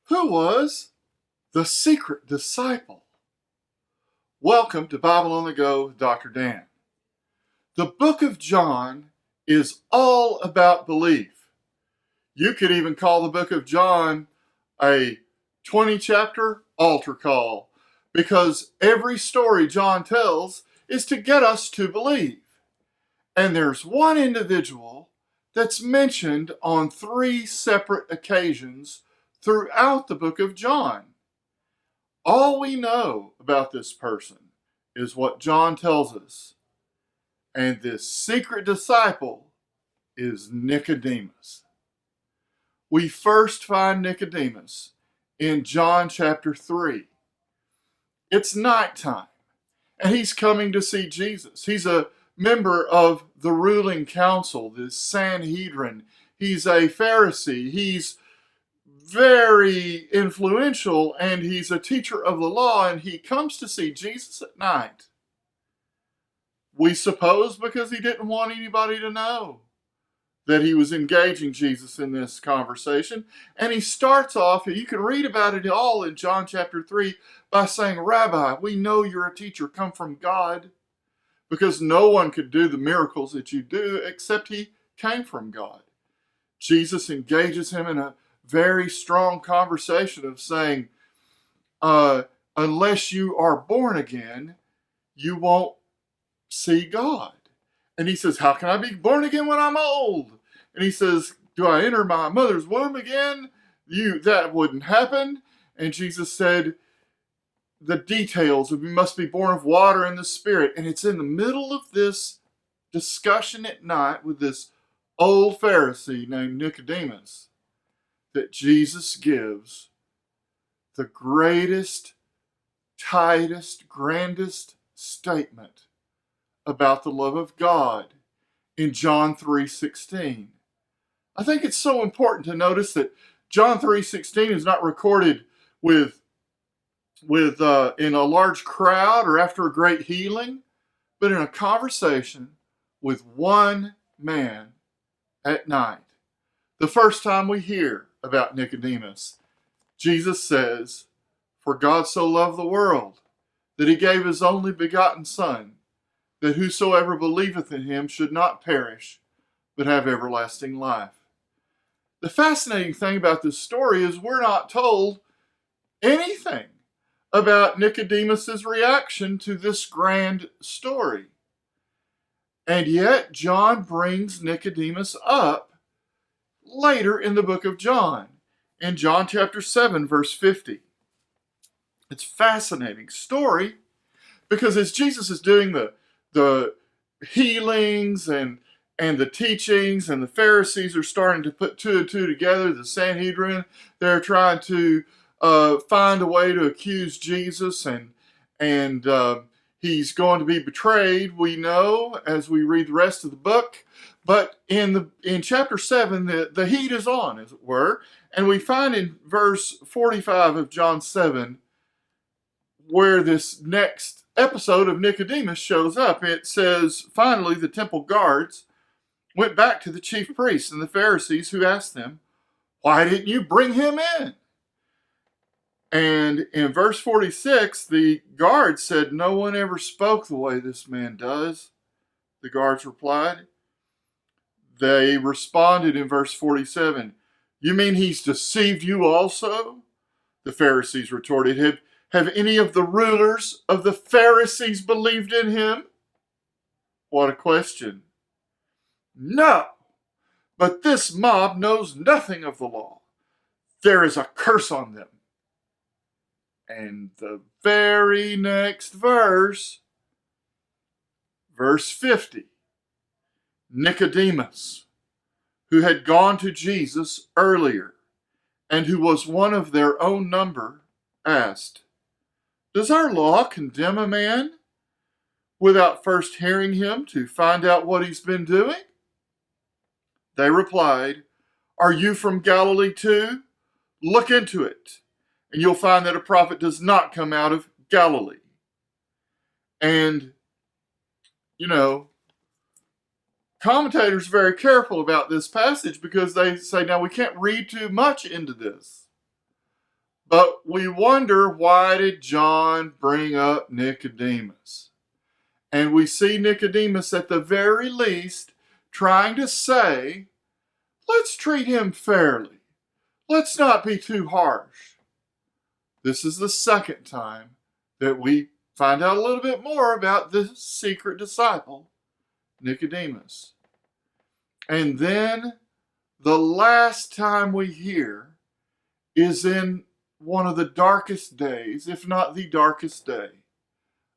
Who was the secret disciple? Welcome to Bible on the Go with Dr. Dan. The book of John is all about belief. You could even call the book of John a 20-chapter altar call, because every story John tells is to get us to believe. And there's one individual that's mentioned on 3 separate occasions throughout the book of John. All we know about this person is what John tells us. And this secret disciple is Nicodemus. We first find Nicodemus in John chapter 3. It's nighttime, and he's coming to see Jesus. He's a member of the ruling council, the Sanhedrin. He's a Pharisee. He's very influential, and he's a teacher of the law, and he comes to see Jesus at night. We suppose because he didn't want anybody to know that he was engaging Jesus in this conversation. And he starts off, you can read about it all in John chapter 3, by saying, "Rabbi, we know you're a teacher come from God," because no one could do the miracles that you do except he came from God. Jesus engages him in a very strong conversation of saying, unless you are born again, you won't see God. And he says, "How can I be born again when I'm old?" And he says, "Do I enter my mother's womb again? That wouldn't happen." And Jesus said, the details of you must be born of water and the Spirit. And it's in the middle of this discussion at night with this old Pharisee named Nicodemus that Jesus gives the greatest, tightest, grandest statement about the love of God in John 3:16. I think it's so important to notice that John 3:16 is not recorded with in a large crowd or after a great healing, but in a conversation with one man at night. The first time we hear about Nicodemus, Jesus says, "For God so loved the world that he gave his only begotten Son, that whosoever believeth in him should not perish, but have everlasting life." The fascinating thing about this story is we're not told anything about Nicodemus's reaction to this grand story. And yet John brings Nicodemus up later in the book of John, in John chapter 7, verse 50. It's a fascinating story, because as Jesus is doing the healings and the teachings, and the Pharisees are starting to put 2 and 2 together, the Sanhedrin, they're trying to find a way to accuse Jesus, and he's going to be betrayed, we know, as we read the rest of the book. But in chapter 7, the heat is on, as it were, and we find in verse 45 of John 7 where this next episode of Nicodemus shows up. It says, "Finally, the temple guards went back to the chief priests and the Pharisees, who asked them, 'Why didn't you bring him in?' And in verse 46, the guards said, 'No one ever spoke the way this man does,' the guards replied. They responded in verse 47, 'You mean he's deceived you also?' The Pharisees retorted, Have any of the rulers of the Pharisees believed in him?" What a question. "No, but this mob knows nothing of the law. There is a curse on them." And the very next verse, verse 50, Nicodemus, who had gone to Jesus earlier and who was one of their own number, asked, "Does our law condemn a man without first hearing him to find out what he's been doing?" They replied, "Are you from Galilee too? Look into it, and you'll find that a prophet does not come out of Galilee." And, commentators are very careful about this passage, because they say, now we can't read too much into this. But we wonder, why did John bring up Nicodemus? And we see Nicodemus at the very least trying to say, let's treat him fairly. Let's not be too harsh. This is the second time that we find out a little bit more about the secret disciple, Nicodemus. And then the last time we hear is in one of the darkest days, if not the darkest day,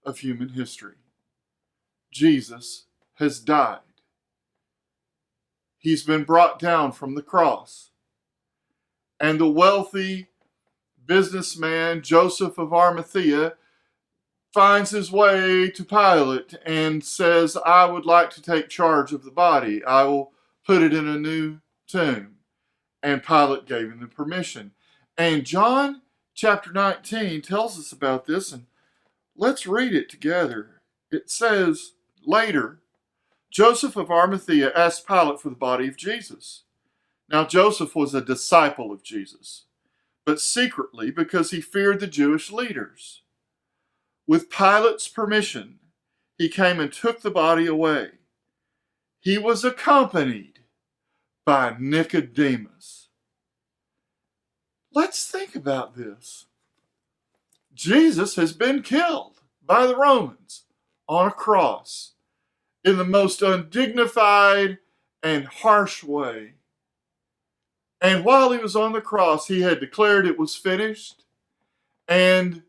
of human history. Jesus has died. He's been brought down from the cross. And the wealthy businessman Joseph of Arimathea finds his way to Pilate and says, I would like to take charge of the body. I will put it in a new tomb. And Pilate gave him the permission. And John chapter 19 tells us about this, and let's read it together. It says, later, Joseph of Arimathea asked Pilate for the body of Jesus. Now Joseph was a disciple of Jesus, but secretly because he feared the Jewish leaders. With Pilate's permission, he came and took the body away. He was accompanied by Nicodemus. Let's think about this. Jesus has been killed by the Romans on a cross in the most undignified and harsh way. And while he was on the cross, he had declared it was finished. And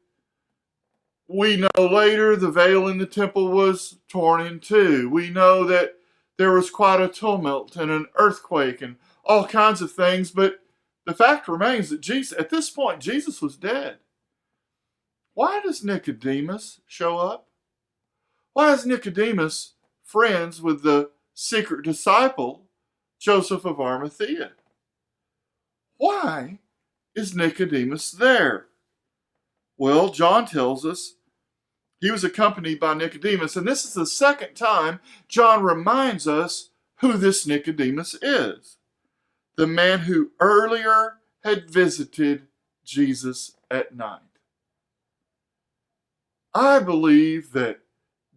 we know later the veil in the temple was torn in two. We know that there was quite a tumult and an earthquake and all kinds of things. But the fact remains that at this point, Jesus was dead. Why does Nicodemus show up? Why is Nicodemus friends with the secret disciple, Joseph of Arimathea? Why is Nicodemus there? Well, John tells us he was accompanied by Nicodemus, and this is the second time John reminds us who this Nicodemus is. The man who earlier had visited Jesus at night. I believe that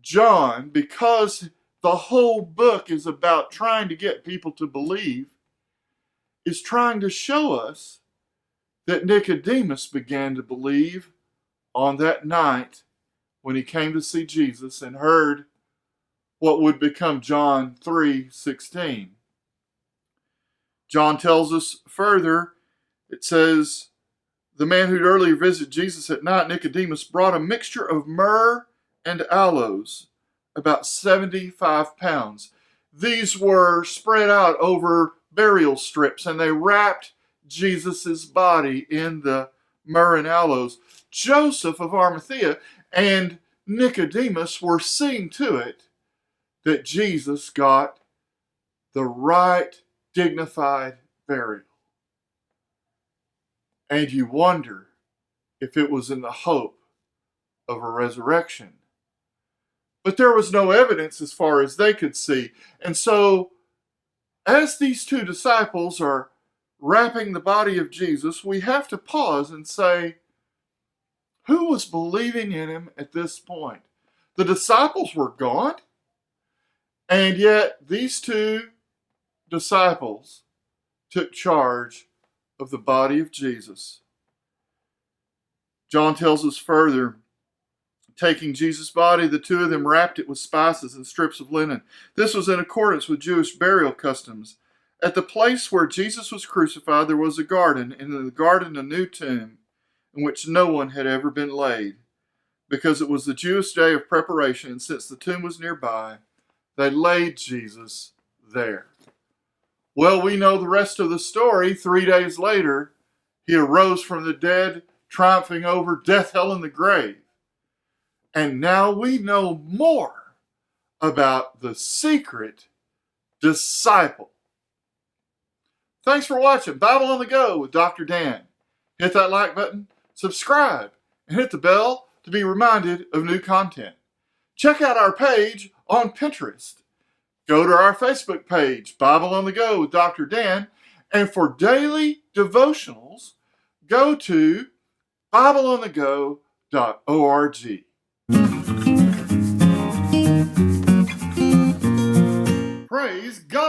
John, because the whole book is about trying to get people to believe, is trying to show us that Nicodemus began to believe on that night when he came to see Jesus and heard what would become John 3:16. John tells us further, it says, the man who'd earlier visited Jesus at night, Nicodemus, brought a mixture of myrrh and aloes, about 75 pounds. These were spread out over burial strips, and they wrapped Jesus' body in the myrrh and aloes. Joseph of Arimathea and Nicodemus were seeing to it that Jesus got the right, dignified burial. And you wonder if it was in the hope of a resurrection. But there was no evidence as far as they could see. And so, as these two disciples are wrapping the body of Jesus, we have to pause and say, who was believing in him at this point? The disciples were gone, and yet these two disciples took charge of the body of Jesus. John tells us further, taking Jesus' body, the two of them wrapped it with spices and strips of linen. This was in accordance with Jewish burial customs. At the place where Jesus was crucified, there was a garden, and in the garden a new tomb, in which no one had ever been laid. Because it was the Jewish day of preparation, and since the tomb was nearby, they laid Jesus there. Well, we know the rest of the story. 3 days later, he arose from the dead, triumphing over death, hell, and the grave. And now we know more about the secret disciple. Thanks for watching Bible on the Go with Dr. Dan. Hit that like button, subscribe, and hit the bell to be reminded of new content. Check out our page on Pinterest. Go to our Facebook page, Bible on the Go with Dr. Dan. And for daily devotionals, go to BibleOnTheGo.org. Praise God.